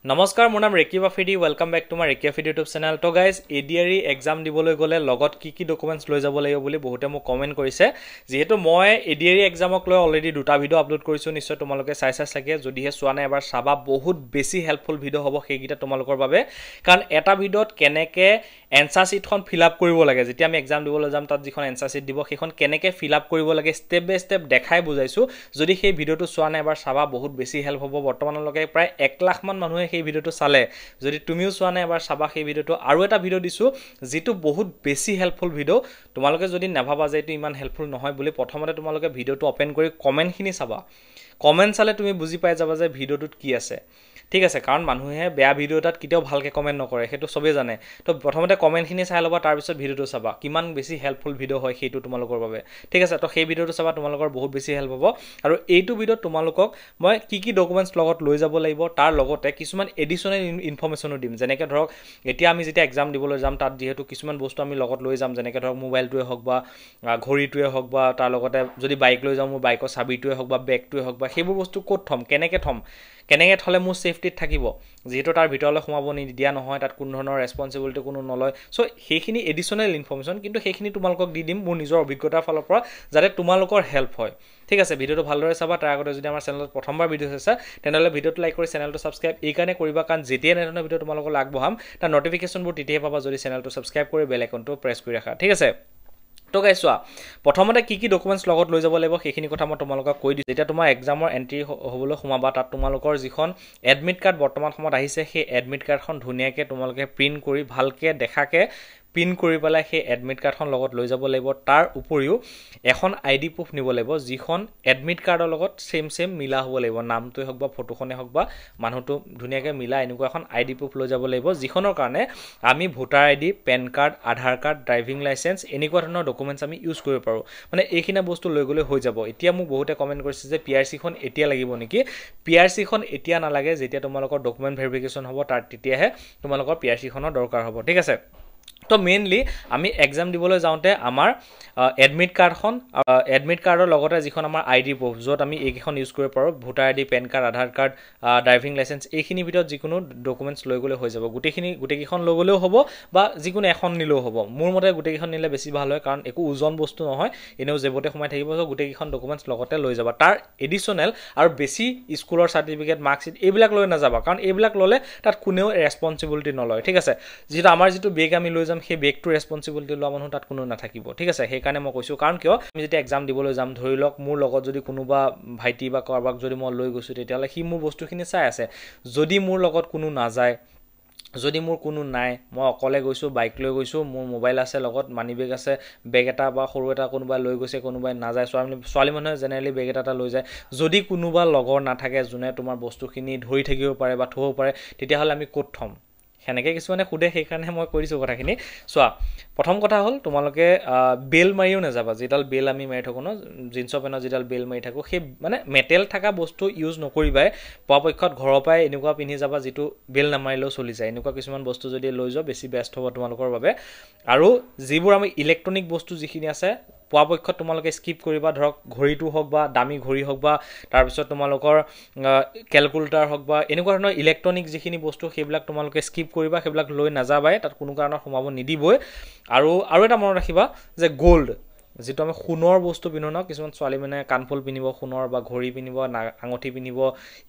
নমস্কাৰ মোৰ নাম Reki Bafidi welcome back to my Reki Bafidi YouTube channel তো গাইজ এডিআৰই এক্সাম দিবলৈ গ'লে লগত কি ডকুমেন্টছ লৈ যাব লাগিব বুলি বহুতে মোক কমেন্ট কৰিছে যেহেতু মই এডিআৰই এক্সামক লৈ অলৰেডি দুটা ভিডিও আপলোড কৰিছো নিশ্চয় তোমালোকে চাই চাগে যদিহে চোৱা নাই এবাৰ চাবা বহুত বেছি হেল্পফুল ভিডিও হ'ব সেইগিটা তোমালোকৰ বাবে কাৰণ এটা ভিডিওত কেনেকে এনসাৰ শিটখন ফিল আপ কৰিব লাগে যেতিয়া আমি এক্সাম দিবলৈ যাম তাত যিখন এনসাৰ শিট দিব সেইখন কেনেকে ফিল আপ কৰিব লাগে স্টেপ বাই স্টেপ দেখাই বুজাইছো যদি সেই ভিডিওটো চোৱা নাই এবাৰ চাবা বহুত বেছি হেল্প হ'ব বৰ্তমানলৈকে প্ৰায় 1 লাখ মান মানুহে সেই ভিডিওটো চালে যদি তুমিও চোৱা নাই এবাৰ চাবা সেই ভিডিওটো আৰু এটা ভিডিও দিছো যেটো বহুত বেছি হেল্পফুল ভিডিও তোমালোকে যদি নাভাবা যে এটো ইমান হেল্পফুল নহয় বুলি প্ৰথমতে তোমালোকে ভিডিওটো ওপেন কৰি কমেন্টখিনি চাবা কমেন্ট চালে তুমি বুজি পাই যাবা যে ভিডিওটোত কি আছে ঠিক আছে কাৰণ মানুহে বেয়া ভিডিও এটাত কিতেও ভালকে কমেন্ট নকৰে হেতু সবে জানে তো প্ৰথমতে কমেন্টখিনি চাই লবা তাৰ পিছত ভিডিওটো চাবা কিমান বেছি হেল্পফুল ভিডিও হয় হেতু তোমালোকৰ বাবে ঠিক আছে তো সেই ভিডিওটো চাবা তোমালোকৰ বহুত বেছি হেল্প হ'ব আৰু এইটো ভিডিওত তোমালোকক মই কি ডকুমেন্টছ লগত লৈ যাব লাগিব তাৰ লগতে কিছুমান এডিশনাল ইনফৰমেশনো দিম যেনেকৈ ধৰক এতিয়া আমি যেতিয়া এক্সাম দিবলৈ যাম তাত যেহেতু কিছুমান বস্তু আমি লগত লৈ যাম যেনেকৈ ধৰক মোবাইলটোৱে হওক বা ঘড়ীটোৱে হওক বা তাৰ লগতে যদি বাইক লৈ যাম মোৰ বাইকৰ চাবিটোৱে হওক বা বেগটোৱে হওক বা সেইবোৰ বস্তু ক'ত থম কেনেকৈ থলে মোৰ সেফটিত থাকিব যেহেতু তাৰ ভিতৰলৈ সোমাব নিদিয়া নহয় তাত কোনো ধৰণৰ ৰেসপন্সিবিলিটি কোনো নলয় সো সেইখিনি এডিশনাল ইনফৰমেশন কিন্তু সেইখিনি তোমালোকক দি দিম মোৰ নিজৰ অভিজ্ঞতাৰ ফালৰ পৰা যাতে তোমালোকৰ হেল্প হয় ঠিক আছে ভিডিওটো ভালদৰে চাবা তাৰ আগতে যদি আমাৰ চেনেলত প্ৰথমবাৰ ভিডিও চাইছা তেনেহলে ভিডিওটো লাইক কৰি চেনেলটো সাবস্ক্ৰাইব এই কাৰণে কৰিবা কাৰণ যেতিয়া নেটনৰ ভিডিও তোমালোকক আগবঢ়াম তাৰ নটিফিকেশনবোৰ তেতিয়াই পাবা যদি চেনেলটো সাবস্ক্ৰাইব কৰি বেল আইকনটো প্ৰেছ কৰি ৰাখা ঠিক আছে তো গাইস চোৱা প্ৰথমতে কি ডকুমেন্টছ লগত লৈ যাব লাগিব সেইখিনি কথা মই তোমালোকক কৈ দিম যেতিয়া তোমাৰ এক্সামৰ এন্ট্ৰি হ'বলৈ সোমাবা তাত তোমালোকৰ যিখন এডমিট কাৰ্ড বৰ্তমান সময়ত আহিছে সেই এডমিট কাৰ্ডখন ধুনিয়াকে তোমালোকে প্ৰিন্ট কৰি ভালকে দেখাকে পিন কৰি পেলাই সেই এডমিট কাৰ্ডখন লগত লৈ যাব লাগিব তাৰ উপৰিও এখন আইডি প্ৰুফ নিব লাগিব যিখন এডমিট কাৰ্ডৰ লগত সেম মিলা হ'ব লাগিব নামটোই হওক বা ফটোখনে হওক বা মানুহটো ধুনিয়াকে মিলা এনেকুৱা এখন আইডি প্ৰুফ লৈ যাব লাগিব যিখনৰ কাৰণে আমি ভোটাৰ আইডি পেন কাৰ্ড আধাৰ কাৰ্ড ড্ৰাইভিং লাইসেন্স এনেকুৱা ধৰণৰ ডকুমেন্টছ আমি ইউজ কৰিব পাৰো মানে এইখিনা বস্তু লৈ গলে হৈ যাব এতিয়া মোক বহুতে কমেন্ট কৰিছে যে পিআৰসি খন এতিয়া লাগিব নেকি পিআৰসি খন এতিয়া নালাগে যেতিয়া তোমালোকৰ ডকুমেন্ট ভেৰিফিকেশন হ'ব তাৰ তেতিয়াহে তোমালোকৰ পিআৰসি খনৰ দৰকাৰ হ'ব ঠিক আছে তো মেইনলি আমি এক্সাম দিবলৈ যাওঁতে আমাৰ এডমিট কাৰ্ডৰ লগতে যিখন আমাৰ আইডি প্ৰুফ যত আমি এইখন ইউজ কৰিব পাৰো ভোটাৰ আইডি পেন কাৰ্ড আধাৰ কাৰ্ড ড্ৰাইভিং লাইসেন্স এইখিনি ভিতৰত যিকোনো ডকুমেন্টছ লৈ গলে হৈ যাব গুটেকিখন লৈ গলেও হ'ব বা যিকোনো এখন নিলেও হ'ব মোৰ মতে গুটেকিখন নিলে বেছি ভাল হয় কাৰণ একো ওজন বস্তু নহয় এনেও জেবতে সোমাই থাকিব সো গুটেকিখন ডকুমেন্টছ লগতে লৈ যাবা তাৰ এডিশনাল আৰু বেছি স্কুলৰ সাৰ্টিফিকেট মাৰ্কশিট এইবিলাক লৈ নাযাবা কাৰণ এইবিলাক ললে তাত কোনেও ৰেসপন্সিবিলিটি নলয় ঠিক আছে যেটা আমাৰ যেটো বেগ আমি লৈ যাম সেই বেগটো ৰেসপন্সিবিলিটি লোৱা মানুহ তাত কোনো নাথাকিব ঠিক আছে সেই কাৰণে মই কৈছো কাৰণ কিয় আমি যেতিয়া এক্সাম দিবলৈ যাম ধৰি লওক মোৰ লগত যদি কোনোবা ভাইটি বা কাৰোবাক যদি মই লৈ গৈছো তেতিয়ালে সি মোৰ বস্তুখিনি চাই আছে যদি মোৰ লগত কোনো নাযায় যদি মোৰ কোনো নাই মই অকলে গৈছো বাইক লৈ গৈছো মোৰ মোবাইল আছে লগত মানি বেগ আছে বেগ এটা বা সৰু এটা কোনোবা লৈ গৈছে কোনোবাই নাযায় ছোৱালী মানুহে জেনেৰেলি বেগ এটা লৈ যায় যদি কোনোবা লগৰ নাথাকে যোনে তোমাৰ বস্তুখিনি ধৰি থাকিব পাৰে বা থব পাৰে তেতিয়াহলে আমি ক'ত থম হেনেকে কিছুমানে খুদে সেই কাৰণে মই কৰিছো কথাখিনি সোৱা প্ৰথম কথা হল তোমালোকে বেল মাৰিও নাযাবা যেডাল বেল আমি মাৰি থাকো ন জিন্সৰ পেনৰ যেডাল বেল মাৰি থাকো সেই মানে মেটেল থাকা বস্তু ইউজ নকৰিবাই পৰাপক্ষত ঘৰৰ পৰাই এনেকুৱা পিন্ধি যাবা যেটো বেল নামাৰিলেও চলি যায় এনেকুৱা কিছুমান বস্তু যদি লৈ যোৱা বেছি বেষ্ট হ'ব তোমালোকৰ বাবে আৰু যিবোৰ আমি ইলেক্ট্ৰনিক বস্তু যিখিনি আছে পৰাপক্ষত তোমালোকে স্কিপ কৰিবা ধৰক ঘড়ীটো হওক বা দামী ঘড়ী হওক বা তাৰ পিছত তোমালোকৰ ক্যালকুলেটৰ হওক বা এনেকুৱা ধৰণৰ ইলেক্ট্ৰনিক যিখিনি বস্তু সেইবিলাক তোমালোকে স্কিপ কৰিবা সেইবিলাক লৈ নাযাবাই তাত কোনো কাৰণত সোমাব নিদিবই আৰু এটা মনত ৰাখিবা যে গোল্ড যেটো আমি সোণৰ বস্তু পিনো ন কিছুমান ছোৱালী মানে কানফুল পিনিব সোণৰ বা ঘড়ী পিনিব আঙঠি পিনিব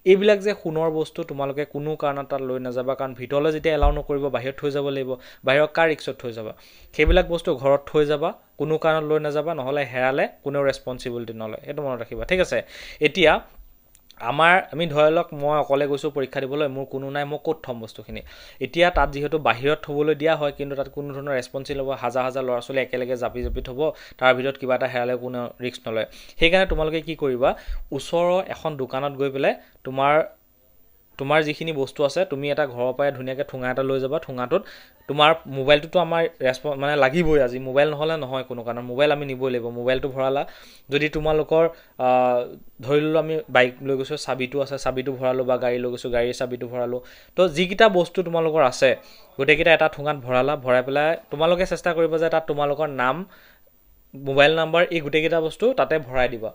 এইবিলাক যে সোণৰ বস্তু তোমালোকে কোনো কাৰণত তাত লৈ নাযাবা কাৰণ ভিতৰলৈ যেতিয়া এলাউ নকৰিব বাহিৰত থৈ যাব লাগিব বাহিৰৰ কাৰ ৰিক্সত থৈ যাবা সেইবিলাক বস্তু ঘৰত থৈ যাবা কোনো কাৰণত লৈ নাযাবা নহলে হেৰালে কোনো ৰেসপন্সিবিলিটি নলয় এটো মনত ৰাখিবা ঠিক আছে এতিয়া আমি ধৰলক মই অকলে গৈছো পৰীক্ষা দিবলৈ মোৰ কোনো নাই মই ক'ত থম বস্তুখিনি এতিয়া তাত যেহেতু বাহিৰত থবলৈ দিয়া হয় কিন্তু তাত কোনো ধৰণৰ ৰেসপন্সিবিলিটি ল'ব হাজাৰ ল'ৰা ছোৱালী একেলগে জাপি থব তাৰ ভিতৰত কিবা এটা হেৰালে কোনো ৰিস্ক নলয় সেই কাৰণে তোমালোকে কি কৰিবা ওচৰৰ এখন দোকানত গৈ পেলাই তোমাৰ যিখিনি বস্তু আছে তুমি এটা ঘৰৰ পৰাই ধুনিয়াকে ঠুঙা এটা লৈ যাবা ঠুঙাটোত তোমাৰ মোবাইলটো আমাৰ মানে লাগিবই আজি মোবাইল নহলে নহয় কোনো কাৰণ মোবাইল আমি নিবই লাগিব মোবাইলটো ভৰালা যদি তোমালোকৰ ধৰিলো আমি বাইক লৈ গৈছো চাবিটো আছে চাবিটো ভৰালো বা গাড়ী লৈ গৈছো গাড়ীৰ চাবিটো ভৰালো তো যিকিটা বস্তু তোমালোকৰ আছে গোটেইকিটা এটা ঠুঙাত ভৰাই পেলাই তোমালোকে চেষ্টা কৰিবা যে তাত তোমালোকৰ নাম মোবাইল নাম্বাৰ এই গোটেইকিটা বস্তু তাতে ভৰাই দিবা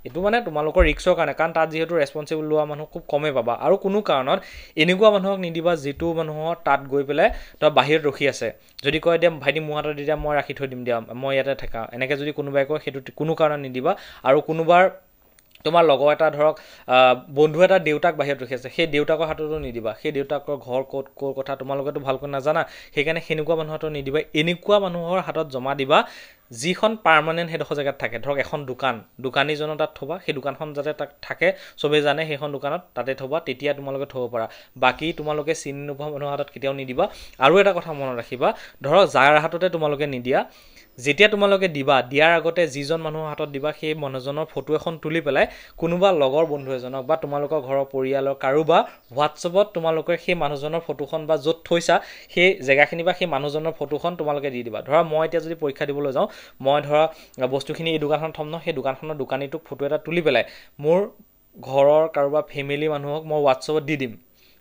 এইটো মানে তোমালোকৰ ৰিস্কৰ কাৰণে, কাৰণ তাত যিহেতু ৰেছপন্সিবল লোৱা মানুহ খুব কমেই পাবা। আৰু কোনো কাৰণত এনেকুৱা মানুহক নিদিবা যিটো মানুহৰ তাত গৈ পেলাই তই বাহিৰত ৰখি আছে, যদি কয় দিয়া ভাইটি মোৰ হাতত দিয়া মই ৰাখি থৈ দিম দিয়া মই ইয়াতে থাকা, এনেকৈ যদি কোনোবাই কয় সেইটো কোনো কাৰণত নিদিবা। আৰু কোনোবাৰ তোমাৰ লগৰ এটা ধৰক বন্ধু এটা দেউতাক বাহিৰত ৰখি আছে, সেই দেউতাকৰ হাততো নিদিবা, সেই দেউতাকৰ ঘৰ ক'ৰ কথা তোমালোকেতো ভালকৈ নাজানা, সেইকাৰণে সেনেকুৱা মানুহৰ হাতত নিদিবা। এনেকুৱা মানুহৰ হাতত জমা দিবা যিখন পাৰ্মানেণ্ট সেইডোখৰ জেগাত থাকে। ধৰক এখন দোকানীজনৰ তাত থবা, সেই দোকানখন যাতে তাক থাকে চবেই জানে সেইখন দোকানত, তাতে থবা, তেতিয়া তোমালোকে থ'ব পাৰা। বাকী তোমালোকে চিনি নোপোৱা মানুহৰ হাতত কেতিয়াও নিদিবা। আৰু এটা কথা মনত ৰাখিবা, ধৰক যাৰ হাততে তোমালোকে নিদিয়া, যেতিয়া তোমালোকে দিবা, দিয়াৰ আগতে যিজন মানুহৰ হাতত দিবা সেই মানুহজনৰ ফটো এখন তুলি পেলাই কোনোবা লগৰ বন্ধু এজনক বা তোমালোকৰ ঘৰৰ পৰিয়ালৰ কাৰোবাৰ হোৱাটছএপত তোমালোকে সেই মানুহজনৰ ফটোখন বা য'ত থৈছা সেই জেগাখিনি বা সেই মানুহজনৰ ফটোখন তোমালোকে দি দিবা। ধৰা মই এতিয়া যদি পৰীক্ষা দিবলৈ যাওঁ, মই ধৰা বস্তুখিনি এই দোকানখন থ'ম ন, সেই দোকানখনৰ দোকানীটোক ফটো এটা তুলি পেলাই মোৰ ঘৰৰ কাৰোবাৰ ফেমিলি মানুহক মই হোৱাটছএপত দি দিম।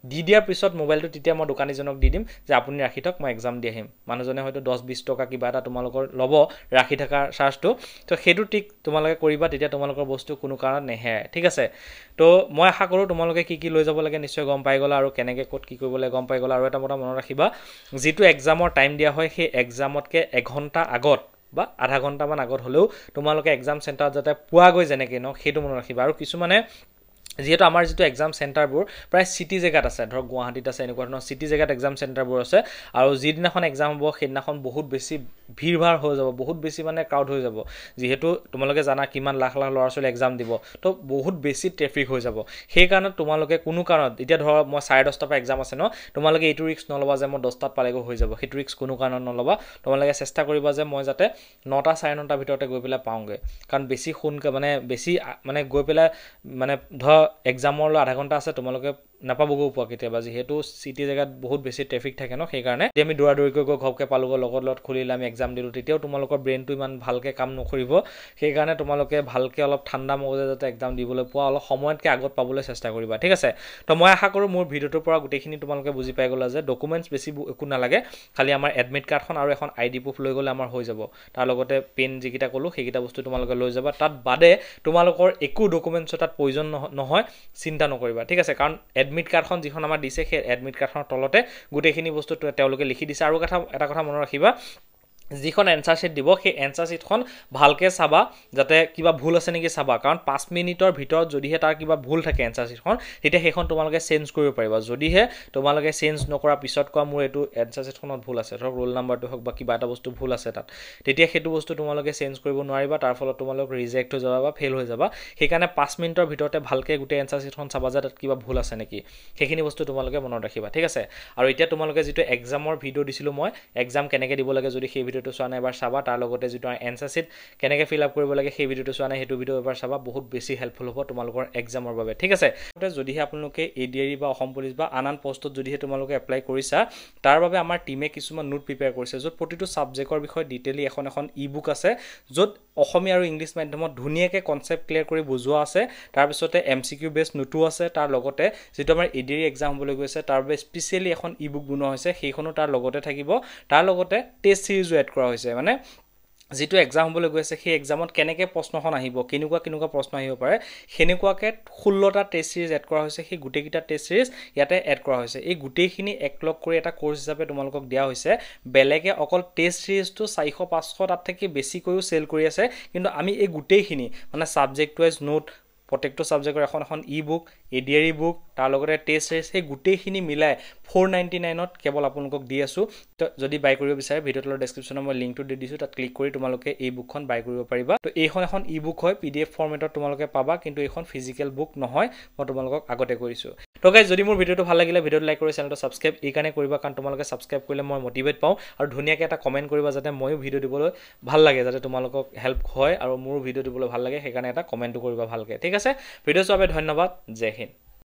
দি দিয়াৰ পিছত মোবাইলটো তেতিয়া মই দোকানীজনক দি দিম যে আপুনি ৰাখি থওক, মই এক্সাম দি আহিম। মানুহজনে হয়তো 10-20 টকা কিবা এটা তোমালোকৰ ল'ব ৰাখি থকাৰ চাৰ্জটো, তো সেইটো ঠিক তোমালোকে কৰিবা, তেতিয়া তোমালোকৰ বস্তু কোনো কাৰণত নেহেৰাই। ঠিক আছে, তো মই আশা কৰোঁ তোমালোকে কি কি লৈ যাব লাগে নিশ্চয় গম পাই গ'লা, আৰু কেনেকৈ ক'ত কি কৰিব লাগে গম পাই গ'লা। আৰু এটা কথা মনত ৰাখিবা, যিটো এক্সামৰ টাইম দিয়া হয় সেই এক্সামতকৈ 1 ঘণ্টা আগত বা আধা ঘণ্টামান আগত হ'লেও তোমালোকে এক্সাম চেণ্টাৰত যাতে পোৱাগৈ যেনেকৈ ন, সেইটো মনত ৰাখিবা। আৰু কিছুমানে যিহেতু আমাৰ যিটো এক্সাম চেণ্টাৰবোৰ প্ৰায় চিটি জেগাত আছে, ধৰক গুৱাহাটীত আছে, এনেকুৱা ধৰণৰ চিটি জেগাত এক্সাম চেণ্টাৰবোৰ আছে, আৰু যিদিনাখন এক্সাম হ'ব সেইদিনাখন বহুত বেছি ভিৰ ভাৰ হৈ যাব, বহুত বেছি মানে ক্ৰাউড হৈ যাব। যিহেতু তোমালোকে জানা কিমান লাখ লাখ ল'ৰা ছোৱালী এক্সাম দিব, তো বহুত বেছি ট্ৰেফিক হৈ যাব। সেইকাৰণে তোমালোকে কোনো কাৰণত, এতিয়া ধৰক মই 10:30 পৰা এক্সাম আছে ন, তোমালোকে এইটো ৰিস্ক নল'বা যে মই 10টাত পালেগৈ হৈ যাব, সেইটো ৰিস্ক কোনো কাৰণত নল'বা। তোমালোকে চেষ্টা কৰিবা যে মই যাতে 9টা 9:30 ভিতৰতে গৈ পেলাই পাওঁগৈ, কাৰণ বেছি বেছি গৈ পেলাই ধৰ এক্সামৰলৈ আধা ঘণ্টা আছে, তোমালোকে নাপাবগৈ পোৱা কেতিয়াবা, যিহেতু চিটি জেগাত বহুত বেছি ট্ৰেফিক থাকে ন। সেইকাৰণে যদি আমি দৌৰাদৌৰিকৈ গৈ ঘপকৈ পালোগৈ, লগত খুলিলে আমি এক্সাম দিলোঁ, তেতিয়াও তোমালোকৰ ব্ৰেইনটো ইমান ভালকৈ কাম নকৰিব। সেইকাৰণে তোমালোকে ভালকৈ অলপ ঠাণ্ডা মগজে যাতে এক্সাম দিবলৈ পোৱা, অলপ সময়তকৈ আগত পাবলৈ চেষ্টা কৰিবা। ঠিক আছে, তো মই আশা কৰোঁ মোৰ ভিডিঅ'টোৰ পৰা গোটেইখিনি তোমালোকে বুজি পাই গ'লা যে ডকুমেণ্টছ বেছি একো নালাগে, খালি আমাৰ এডমিট কাৰ্ডখন আৰু এখন ID প্ৰুফ লৈ গ'লে আমাৰ হৈ যাব। তাৰ লগতে পেন যিকেইটা ক'লোঁ সেইকেইটা বস্তু তোমালোকে লৈ যাবা। তাত বাদে তোমালোকৰ একো ডকুমেণ্টছৰ তাত প্ৰয়োজন নহয়, চিন্তা নকৰিবা। ঠিক আছে, কাৰণ এডমিট কাৰ্ডখন যিখন আমাৰ দিছে সেই এডমিট কাৰ্ডখনৰ তলতে গোটেইখিনি বস্তু তেওঁলোকে লিখি দিছে। আৰু এটা কথা মনত ৰাখিবা, যিখন এনচাৰ শ্বীট দিব সেই এনচাৰ শ্বীটখন ভালকৈ চাবা, যাতে কিবা ভুল আছে নেকি চাবা, কাৰণ 5 মিনিটৰ ভিতৰত যদিহে তাৰ কিবা ভুল থাকে এনচাৰ শ্বীটখন, তেতিয়া সেইখন তোমালোকে চেঞ্জ কৰিব পাৰিবা। যদিহে তোমালোকে চেঞ্জ নকৰাৰ পিছত কোৱা মোৰ এইটো এনচাৰ শ্বীটখনত ভুল আছে, ধৰক ৰোল নাম্বাৰটো হওক বা কিবা এটা বস্তু ভুল আছে তাত, তেতিয়া সেইটো বস্তু তোমালোকে চেঞ্জ কৰিব নোৱাৰিবা, তাৰ ফলত তোমালোক ৰিজেক্ট হৈ যাবা বা ফেইল হৈ যাবা। সেইকাৰণে 5 মিনিটৰ ভিতৰতে ভালকৈ গোটেই এনচাৰ শ্বীটখন চাবা যে তাত কিবা ভুল আছে নেকি, সেইখিনি বস্তু তোমালোকে মনত ৰাখিবা। ঠিক আছে, আৰু এতিয়া তোমালোকে যিটো এক্সামৰ ভিডিঅ' দিছিলোঁ মই, এক্সাম কেনেকৈ দিব লাগে, যদি সেই ভিডিঅ'টো চোৱা নাই এবাৰ চাবা। তাৰ লগতে যিটো এনচাৰ শ্বীট কেনেকৈ ফিল আপ কৰিব লাগে সেই ভিডিঅ'টো চোৱা নাই, সেইটো ভিডিঅ' এবাৰ চাবা, বহুত বেছি হেল্পফুল হ'ব তোমালোকৰ এক্সামৰ বাবে। ঠিক আছে, যদিহে আপোনালোকে ADRE বা অসম পুলিচ বা আন পষ্টত যদিহে তোমালোকে এপ্লাই কৰিছা, তাৰ বাবে আমাৰ টিমে কিছুমান নোট প্ৰিপেয়াৰ কৰিছে, য'ত প্ৰতিটো ছাবজেক্টৰ বিষয়ে ডিটেইলি এখন ই-বুক আছে, য'ত অসমীয়া আৰু ইংলিছ মাধ্যমত ধুনীয়াকৈ কনচেপ্ট ক্লিয়াৰ কৰি বুজোৱা আছে। তাৰপিছতে MCQ বেছ নোটো আছে, তাৰ লগতে যিটো আমাৰ ADRE এক্সাম হ'বলৈ গৈছে তাৰ বাবে স্পেচিয়েলি এখন ই-বুক বনোৱা হৈছে, সেইখনো তাৰ লগতে থাকিব। তাৰ লগতে টেষ্ট চিৰিজো এড কৰা হৈছে, মানে যিটো এক্সাম হ'বলৈ গৈ আছে সেই এক্সামত কেনেকৈ প্ৰশ্নখন আহিব, কেনেকুৱা প্ৰশ্ন আহিব পাৰে, সেনেকুৱাকৈ 16টা টেষ্ট চিৰিজ এড কৰা হৈছে। সেই গোটেইকেইটা টেষ্ট চিৰিজ ইয়াতে এড কৰা হৈছে। এই গোটেইখিনি একলগ কৰি এটা কোৰ্চ হিচাপে তোমালোকক দিয়া হৈছে। বেলেগে অকল টেষ্ট চিৰিজটো 400-500 তাত থাকি বেছিকৈও চেল কৰি আছে, কিন্তু আমি এই গোটেইখিনি ছাবজেক্ট ৱাইজ নোট, প্ৰত্যেকটো ছাবজেক্টৰ এখন ই-বুক, ADRE বুক, তাৰ লগতে টেষ্ট চিৰিজ, সেই গোটেইখিনি মিলাই 499ত কেৱল আপোনালোকক দি আছোঁ। তো যদি বাই কৰিব বিচাৰে ভিডিঅ'ৰ তলৰ ডেছক্ৰিপশ্যনত মই লিংকটো দি দিছোঁ, তাত ক্লিক কৰি তোমালোকে এই বুকখন বাই কৰিব পাৰিবা। তো এইখন এখন ই-বুক হয়, PDF ফৰ্মেটত তোমালোকে পাবা, কিন্তু এইখন ফিজিকেল বুক নহয়, মই তোমালোকক আগতে কৰিছোঁ। তো গাইজ, যদি মোৰ ভিডিঅ'টো ভাল লাগিলে ভিডিঅ'টো লাইক কৰি চেনেলটো ছাবস্ক্ৰাইব এইকাৰণে কৰিবা, কাৰণ তোমালোকে ছাবস্ক্ৰাইব কৰিলে মই মটিভেট পাওঁ, আৰু ধুনীয়াকৈ এটা কমেণ্ট কৰিবা যাতে ময়ো ভিডিঅ' দিবলৈ ভাল লাগে, যাতে তোমালোকক হেল্প হয় আৰু মোৰো ভিডিঅ' দিবলৈ ভাল লাগে, সেইকাৰণে এটা কমেণ্টটো কৰিবা ভালকৈ। ঠিক আছে, ভিডিঅ' চোৱাৰ বাবে ধন্যবাদ, জয় হিন্দ।